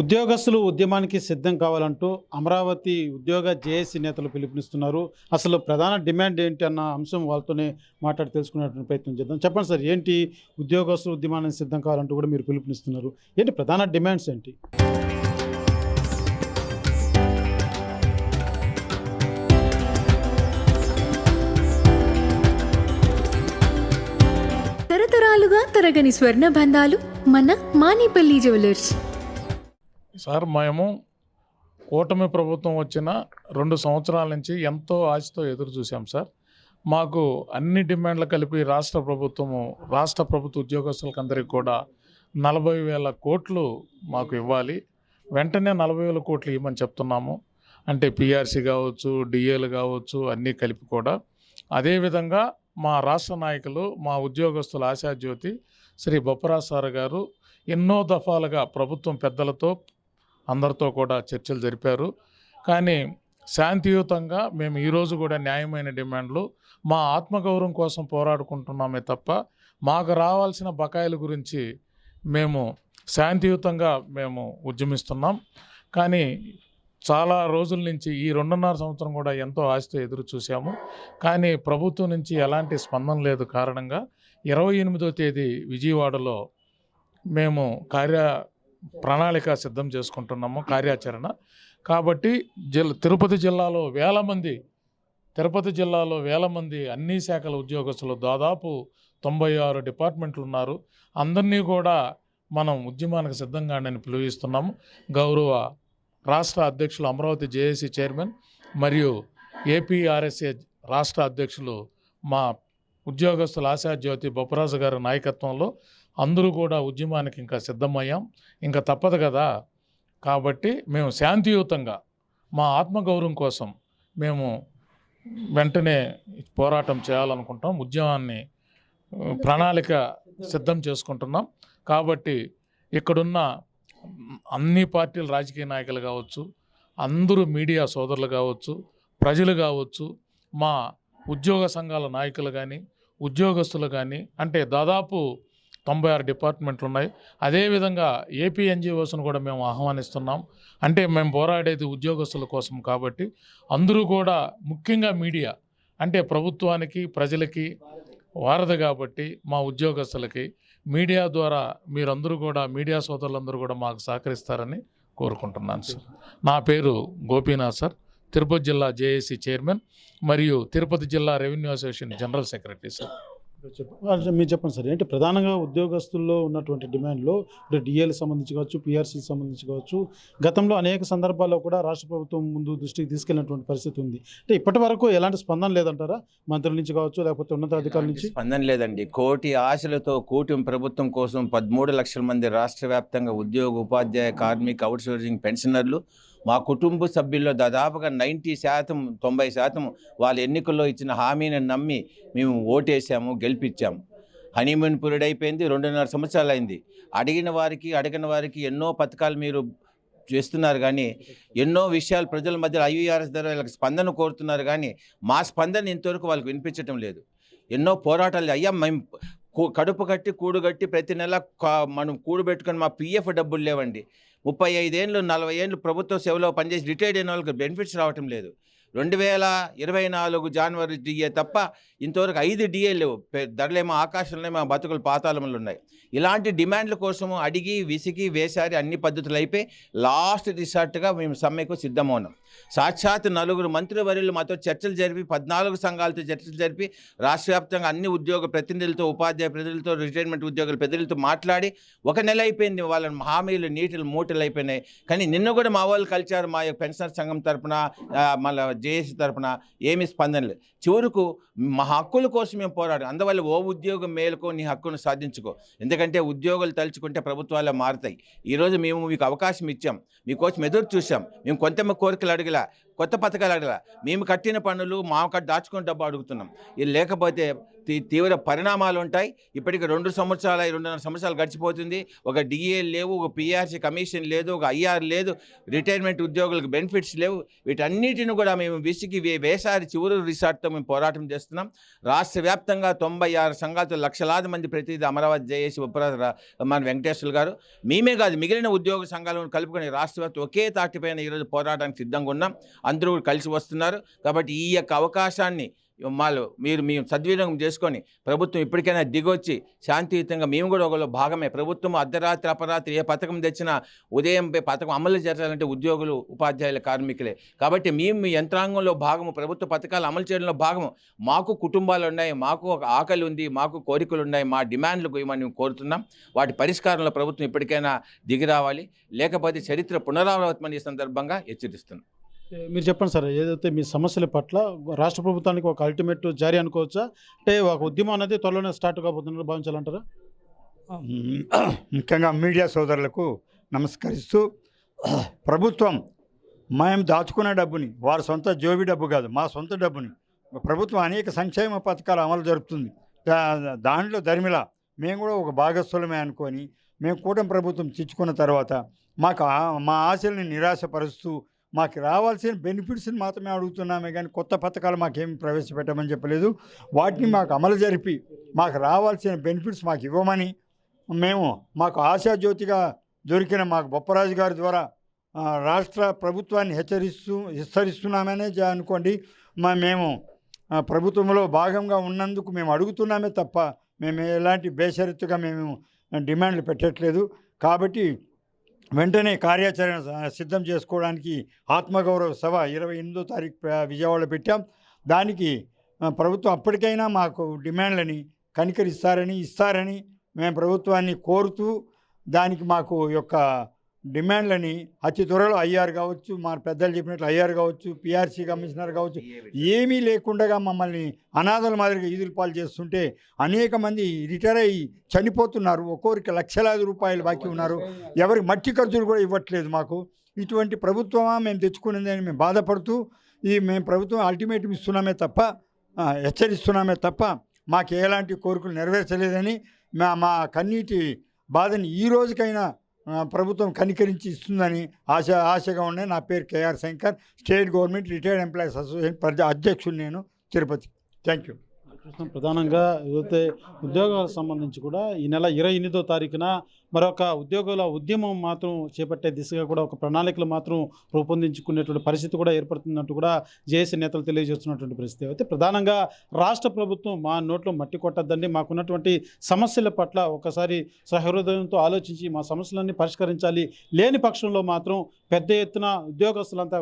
ఉద్యోగస్తులు ఉద్యమానికి సిద్ధం కావాలంటూ అమరావతి ఉద్యోగ జేఏసీ నేతలు పిలుపునిస్తున్నారు. అసలు ప్రధాన డిమాండ్ ఏంటి అన్న అంశం వాళ్ళతోనే మాట్లాడి తెలుసుకునేటువంటి ప్రయత్నం చేద్దాం. చెప్పండి సార్, ఏంటి ఉద్యోగస్తులు ఉద్యమానికి సిద్ధం కావాలంటూ కూడా మీరు పిలుపునిస్తున్నారు? ఏంటి ప్రధాన డిమాండ్స్ ఏంటి? తరతరాలుగా తరగని స్వర్ణ బంధాలు మన మానిపల్లి జ్యువెలర్స్. సార్, మేము కూటమి ప్రభుత్వం వచ్చిన 2 సంవత్సరాల నుంచి ఎంతో ఆశతో ఎదురు చూసాం సార్. మాకు అన్ని డిమాండ్లు కలిపి రాష్ట్ర ప్రభుత్వ ఉద్యోగస్తులకు అందరికీ కూడా 40,000 కోట్లు మాకు ఇవ్వాలి. వెంటనే 40,000 కోట్లు ఇవ్వమని చెప్తున్నాము. అంటే పిఆర్సీ కావచ్చు, డిఏలు కావచ్చు, అన్నీ కలిపి కూడా. అదేవిధంగా మా రాష్ట్ర నాయకులు, మా ఉద్యోగస్తుల ఆశాజ్యోతి శ్రీ బొప్పరాజు సార్ గారు ఎన్నో దఫాలుగా ప్రభుత్వం పెద్దలతో అందరితో కూడా చర్చలు జరిపారు. కానీ శాంతియుతంగా మేము ఈరోజు కూడా న్యాయమైన డిమాండ్లు, మా ఆత్మగౌరవం కోసం పోరాడుకుంటున్నామే తప్ప మాకు రావాల్సిన బకాయిల గురించి మేము శాంతియుతంగా ఉద్యమిస్తున్నాం. కానీ చాలా రోజుల నుంచి ఈ 2.5 సంవత్సరం కూడా ఎంతో ఆశతో ఎదురు చూసాము. కానీ ప్రభుత్వం నుంచి ఎలాంటి స్పందన లేదు కారణంగా 28వ తేదీ విజయవాడలో మేము ప్రణాళిక సిద్ధం చేసుకుంటున్నాము, కార్యాచరణ. కాబట్టి తిరుపతి జిల్లాలో వేల మంది అన్ని శాఖల ఉద్యోగస్తులు, దాదాపు 96 డిపార్ట్మెంట్లు ఉన్నారు. అందరినీ కూడా మనం ఉద్యమానికి సిద్ధంగా పిలువిస్తున్నాము. గౌరవ రాష్ట్ర అధ్యక్షులు, అమరావతి జేఏసీ చైర్మన్ మరియు ఏపీఆర్ఎస్ఏ రాష్ట్ర అధ్యక్షులు మా ఉద్యోగస్తుల ఆశాజ్యోతి బొప్పరాజు గారి నాయకత్వంలో అందరూ కూడా ఉద్యమానికి ఇంకా సిద్ధమయ్యాం. ఇంకా తప్పదు కదా. కాబట్టి మేము శాంతియుతంగా మా ఆత్మగౌరవం కోసం మేము వెంటనే పోరాటం చేయాలనుకుంటాం. ఉద్యమాన్ని ప్రణాళిక సిద్ధం చేసుకుంటున్నాం. కాబట్టి ఇక్కడున్న అన్ని పార్టీల రాజకీయ నాయకులు కావచ్చు, అందరూ మీడియా సోదరులు కావచ్చు, ప్రజలు కావచ్చు, మా ఉద్యోగ సంఘాల నాయకులు కానీ, ఉద్యోగస్తులు కానీ, అంటే దాదాపు 96 డిపార్ట్మెంట్లు ఉన్నాయి. అదేవిధంగా ఏపీ ఎన్జిఓస్ను కూడా మేము ఆహ్వానిస్తున్నాం. అంటే మేము పోరాడేది ఉద్యోగస్తుల కోసం కాబట్టి అందరూ కూడా, ముఖ్యంగా మీడియా అంటే ప్రభుత్వానికి ప్రజలకి వారధి కాబట్టి మా ఉద్యోగస్తులకి మీడియా ద్వారా మీరందరూ కూడా, మీడియా సోదరులందరూ కూడా మాకు సహకరిస్తారని కోరుకుంటున్నాను సార్. నా పేరు గోపీనాథ్ సార్, తిరుపతి జిల్లా జేఏసీ చైర్మన్ మరియు తిరుపతి జిల్లా revenue association general secretary sir. మీరు చెప్పండి సార్, ఏంటి ప్రధానంగా ఉద్యోగస్తుల్లో ఉన్నటువంటి డిమాండ్లో ఇప్పుడు డిఏలకు సంబంధించి కావచ్చు, పిఆర్సీకి సంబంధించి కావచ్చు, గతంలో అనేక సందర్భాల్లో కూడా రాష్ట్ర ప్రభుత్వం ముందు దృష్టికి తీసుకెళ్ళినటువంటి పరిస్థితి ఉంది. అంటే ఇప్పటి వరకు ఎలాంటి స్పందన లేదంటారా? మంత్రుల నుంచి కావచ్చు, లేకపోతే ఉన్నతాధికారుల నుంచి స్పందన లేదండి. కోటి ఆశలతో కూటమి ప్రభుత్వం కోసం 13 లక్షల మంది రాష్ట్ర వ్యాప్తంగా ఉద్యోగ, ఉపాధ్యాయ, కార్మిక, అవుట్సోర్సింగ్, పెన్షనర్లు, మా కుటుంబ సభ్యుల్లో దాదాపుగా 90% వాళ్ళ ఎన్నికల్లో ఇచ్చిన హామీని నమ్మి మేము ఓటేసాము, గెలిపించాము. హనీమూన్ పీరియడ్ అయిపోయింది, 2.5 సంవత్సరాలు అయింది. అడిగిన వారికి ఎన్నో పథకాలు మీరు చేస్తున్నారు, కానీ ఎన్నో విషయాలు ప్రజల మధ్యలో ఐవీఆర్ఎస్ ద్వారా వాళ్ళకి స్పందన కోరుతున్నారు, కానీ మా స్పందన ఇంతవరకు వాళ్ళకి వినిపించడం లేదు. ఎన్నో పోరాటాలు అయ్యా, మేము కడుపు కట్టి కూడుగట్టి ప్రతి నెల మనం కూడబెట్టుకొని మా పిఎఫ్ డబ్బులు లేవండి. 35 ఏళ్ళు 40 ఏళ్ళు ప్రభుత్వ సేవలో పనిచేసి రిటైర్డ్ అయిన వాళ్ళకి బెనిఫిట్స్ రావటం లేదు. 2024 జనవరి డిఏ తప్ప ఇంతవరకు 5 డిఏ లేవు. ధరలేమో ఆకాశంలో, మా బతుకులు పాతాళంలో ఉన్నాయి. ఇలాంటి డిమాండ్ల కోసము అడిగి విసిగి వేసారి అన్ని పద్ధతులు అయిపోయి లాస్ట్ రిసార్ట్గా మేము సమ్మెకు సిద్ధమవునాం. సాక్షాత్ 4 మంత్రివర్యులు మాతో చర్చలు జరిపి, 14 సంఘాలతో చర్చలు జరిపి, రాష్ట్ర వ్యాప్తంగా అన్ని ఉద్యోగ ప్రతినిధులతో, ఉపాధ్యాయ ప్రతినిధులతో, రిటైర్మెంట్ ఉద్యోగుల ప్రతినిధులతో మాట్లాడి 1 నెల అయిపోయింది. వాళ్ళ హామీలు నీటిలు మూటలు అయిపోయినాయి. కానీ నిన్న కూడా మా వాళ్ళు కలిచారు. మా పెన్షనర్ సంఘం తరపున, మళ్ళీ జేఏసీ తరపున ఏమీ స్పందన లేదు. చివరకు మా హక్కుల కోసం మేము పోరాడు. అందువల్ల ఓ ఉద్యోగం మేలుకో, నీ హక్కును సాధించుకో. ఎందుకంటే ఉద్యోగులు తలుచుకుంటే ప్రభుత్వాలే మారుతాయి. ఈరోజు మేము మీకు అవకాశం ఇచ్చాం, మీకోసం ఎదురు చూసాం. మేము కొంతమంది కోరికలు అడగలా. కొత్త పథకాలు అడగల. మేము కట్టిన పన్నులు మా దాచుకున్న డబ్బు అడుగుతున్నాం. ఇది లేకపోతే తీవ్ర పరిణామాలు ఉంటాయి. ఇప్పటికి 2.5 సంవత్సరాలు గడిచిపోతుంది. ఒక డిఏ లేవు, ఒక పిఆర్సీ కమిషన్ లేదు, ఒక ఐఆర్ లేదు, రిటైర్మెంట్ ఉద్యోగులకు బెనిఫిట్స్ లేవు. వీటన్నిటిని కూడా మేము విసిగి వేసారి చివరి రిసార్ట్తో మేము పోరాటం చేస్తున్నాం. రాష్ట్ర వ్యాప్తంగా 96 సంఘాలతో లక్షలాది మంది ప్రతినిధి అమరావతి జేఏసీ మన వెంకటేశ్వర గారు, మేమే కాదు మిగిలిన ఉద్యోగ సంఘాలను కలుపుకొని రాష్ట్ర వ్యాప్తం ఒకే తాటిపైన ఈరోజు పోరాటానికి సిద్ధంగా ఉన్నాం. అందరూ కలిసి వస్తున్నారు. కాబట్టి ఈ యొక్క అవకాశాన్ని మేము సద్వినియోగం చేసుకొని ప్రభుత్వం ఇప్పటికైనా దిగొచ్చి శాంతియుతంగా మేము కూడా ఒకళ్ళు భాగమే. ప్రభుత్వం అర్ధరాత్రి అపరాత్రి ఏ పథకం తెచ్చినా ఉదయం పథకం అమలు చేయాలంటే ఉద్యోగులు, ఉపాధ్యాయుల, కార్మికులే. కాబట్టి మేము మీ యంత్రాంగంలో భాగము, ప్రభుత్వ పథకాలు అమలు చేయడంలో భాగము. మాకు కుటుంబాలు ఉన్నాయి, మాకు ఒక ఆకలి ఉంది, మాకు కోరికలు ఉన్నాయి, మా డిమాండ్లు మేము కోరుతున్నాం. వాటి పరిష్కారంలో ప్రభుత్వం ఇప్పటికైనా దిగి రావాలి. లేకపోతే చరిత్ర పునరావృతమని ఈ సందర్భంగా హెచ్చరిస్తున్నాం. మీరు చెప్పండి సార్, ఏదైతే మీ సమస్యల పట్ల రాష్ట్ర ప్రభుత్వానికి ఒక అల్టిమేట్ జారీ అనుకోవచ్చా? అంటే ఒక ఉద్యమం అనేది త్వరలోనే స్టార్ట్ కాబోతున్నట్టు భావించాలంటారా? ముఖ్యంగా మీడియా సోదరులకు నమస్కరిస్తూ, ప్రభుత్వం మేము దాచుకున్న డబ్బుని, వారి సొంత జోబి డబ్బు కాదు, మా సొంత డబ్బుని ప్రభుత్వం అనేక సంక్షేమ పథకాలు అమలు జరుపుతుంది. దాంట్లో ధర్మిలా మేము కూడా ఒక భాగస్వామ్యమే అనుకొని మేము కూటమి ప్రభుత్వం తెచ్చుకున్న తర్వాత మా ఆశల్ని నిరాశపరుస్తూ మాకు రావాల్సిన బెనిఫిట్స్ని మాత్రమే అడుగుతున్నామే, కానీ కొత్త పథకాలు మాకేమి ప్రవేశపెట్టమని చెప్పలేదు. వాటిని మాకు అమలు జరిపి మాకు రావాల్సిన బెనిఫిట్స్ మాకు ఇవ్వమని మాకు ఆశాజ్యోతిగా దొరికిన మాకు బొప్పరాజు గారి ద్వారా రాష్ట్ర ప్రభుత్వాన్ని హెచ్చరిస్తున్నామనే అనుకోండి. మేము ప్రభుత్వంలో భాగంగా ఉన్నందుకు మేము అడుగుతున్నామే తప్ప మేము ఎలాంటి బేషరతుగా మేము డిమాండ్లు పెట్టట్లేదు. కాబట్టి వెంటనే కార్యాచరణ సిద్ధం చేసుకోవడానికి ఆత్మగౌరవ సభ 28వ తారీఖు విజయవాడలో పెట్టాం. దానికి ప్రభుత్వం అప్పటికైనా మాకు డిమాండ్లని ఇస్తారని మేము ప్రభుత్వాన్ని కోరుతూ, దానికి మాకు యొక్క డిమాండ్లని అతి త్వరలో ఐఆర్ కావచ్చు, మా పెద్దలు చెప్పినట్లు ఐఆర్ కావచ్చు, పిఆర్సీ కమిషనర్ కావచ్చు, ఏమీ లేకుండా మమ్మల్ని అనాథల మాదిరిగా ఈదుల పాలు చేస్తుంటే అనేక మంది రిటైర్ అయ్యి చనిపోతున్నారు. ఒక్కొక్కరికి లక్షలాది రూపాయలు బాకీ ఉన్నారు. ఎవరికి మట్టి ఖర్చులు కూడా ఇవ్వట్లేదు. మాకు ఇటువంటి ప్రభుత్వమా మేము తెచ్చుకునేది అని మేము బాధపడుతూ, మేము ప్రభుత్వం అల్టిమేటం ఇస్తున్నామే తప్ప, హెచ్చరిస్తున్నామే తప్ప మాకు ఎలాంటి కోరికలు నెరవేర్చలేదని మా కన్నీటి బాధని ఈ రోజుకైనా ప్రభుత్వం కనికరించి ఇస్తుందని ఆశగా ఉన్నాయి. నా పేరు KR Shankar, state government retired employees association అధ్యక్షుడు నేను, తిరుపతి. Thank you. ప్రధానంగా ఏదైతే ఉద్యోగాలకు సంబంధించి కూడా ఈ నెల 28వ తారీఖున మరొక ఉద్యోగుల ఉద్యమం మాత్రం చేపట్టే దిశగా కూడా ఒక ప్రణాళికలు మాత్రం రూపొందించుకునేటువంటి పరిస్థితి కూడా ఏర్పడుతున్నట్టు కూడా జేఏసీ నేతలు తెలియజేస్తున్నటువంటి పరిస్థితి. అయితే ప్రధానంగా రాష్ట్ర ప్రభుత్వం మా నోట్లో మట్టి కొట్టద్దండి, మాకున్నటువంటి సమస్యల పట్ల ఒకసారి సహృదయంతో ఆలోచించి మా సమస్యలన్నీ పరిష్కరించాలి, లేని పక్షంలో మాత్రం పెద్ద ఎత్తున ఉద్యోగస్తులంతా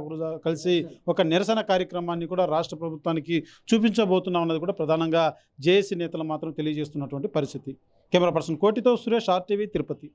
కలిసి ఒక నిరసన కార్యక్రమాన్ని కూడా రాష్ట్ర ప్రభుత్వానికి చూపించబోతున్నాం అన్నది కూడా ప్రధానంగా జేఏసీ నేతలు మాత్రం తెలియజేస్తున్నటువంటి పరిస్థితి. కెమెరా పర్సన్ కోటితో సురేష్, RTV, తిరుపతి.